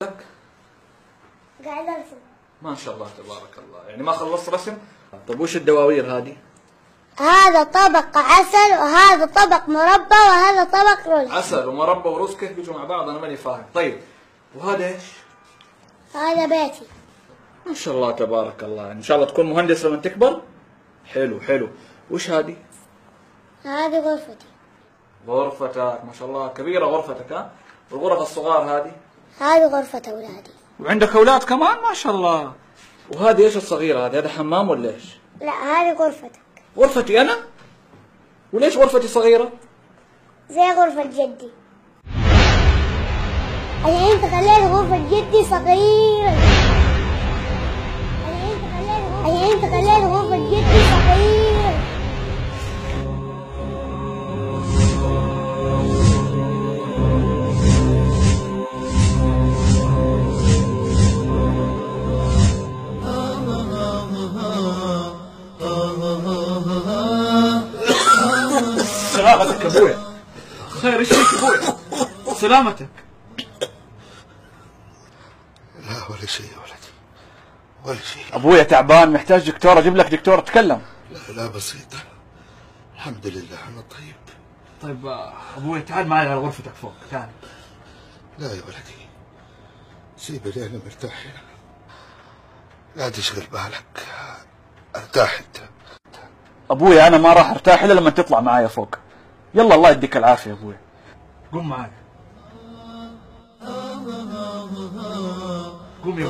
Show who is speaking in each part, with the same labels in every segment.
Speaker 1: لك؟
Speaker 2: قاعد ارسم.
Speaker 1: ما شاء الله تبارك الله، يعني ما خلصت رسم؟ طيب وش الدواوير هذه؟
Speaker 2: هذا طبق عسل وهذا طبق مربى وهذا طبق رز.
Speaker 1: عسل ومربى ورز كيف بيجوا مع بعض؟ انا ماني فاهم. طيب وهذا ايش؟
Speaker 2: هذا بيتي.
Speaker 1: ما شاء الله تبارك الله، يعني ان شاء الله تكون مهندس لما تكبر. حلو حلو. وش هذه؟
Speaker 2: هذه غرفتي.
Speaker 1: غرفتك ما شاء الله كبيرة غرفتك ها؟ والغرف الصغار هذه؟
Speaker 2: هذه غرفة أولادي.
Speaker 1: وعندك أولاد كمان ما شاء الله. وهذه ايش الصغيرة هذه؟ هذا حمام ولا ايش؟
Speaker 2: لا هذه غرفتك.
Speaker 1: غرفتي أنا؟ وليش غرفتي صغيرة؟
Speaker 2: زي غرفة جدي. الحين تخليت غرفة جدي صغيرة. الحين تخليت غرفة جدي صغيرة.
Speaker 1: سلامتك ابويا. خير ايش فيك ابويا؟ سلامتك.
Speaker 3: لا ولا شيء يا ولدي، ولا شيء.
Speaker 1: ابويا تعبان محتاج دكتور، اجيب لك دكتور اتكلم.
Speaker 3: لا بسيطة، الحمد لله أنا طيب.
Speaker 1: طيب ابويا تعال معي على غرفتك فوق، تعال.
Speaker 3: لا يا ولدي سيبني أنا مرتاح هنا، لا تشغل بالك، ارتاح أنت.
Speaker 1: ابويا انا ما راح ارتاح الا لما تطلع معايا فوق. يلا الله يديك العافيه يا ابويا. قوم معايا. قوم يا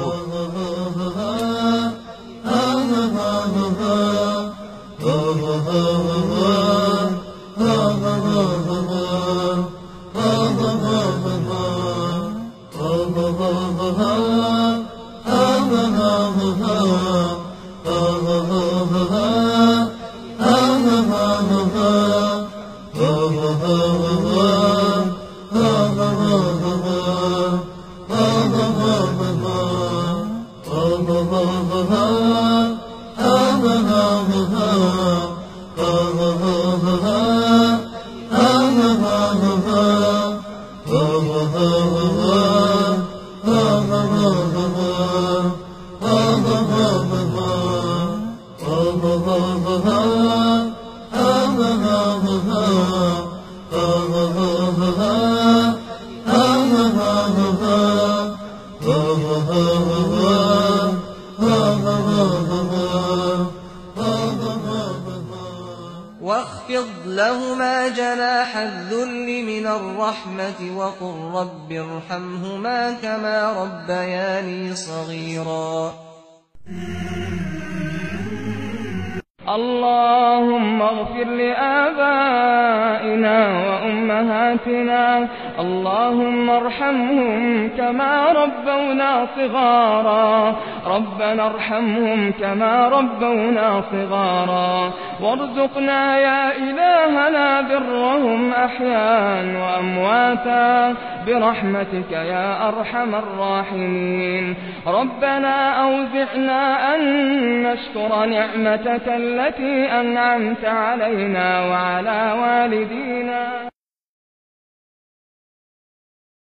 Speaker 4: واخفض لهما جناح الذل من الرحمة وقل رب ارحمهما كما ربياني صغيرا.
Speaker 5: اللهم اغفر لآبائنا وأمهاتنا، اللهم ارحمهم كما ربونا صغارا، ربنا ارحمهم كما ربونا صغارا، وارزقنا يا إلهنا برهم أحياء وأمواتا برحمتك يا أرحم الراحمين. ربنا أوزعنا أن نشكر نعمتك التي أنعمت علينا وعلى والدينا.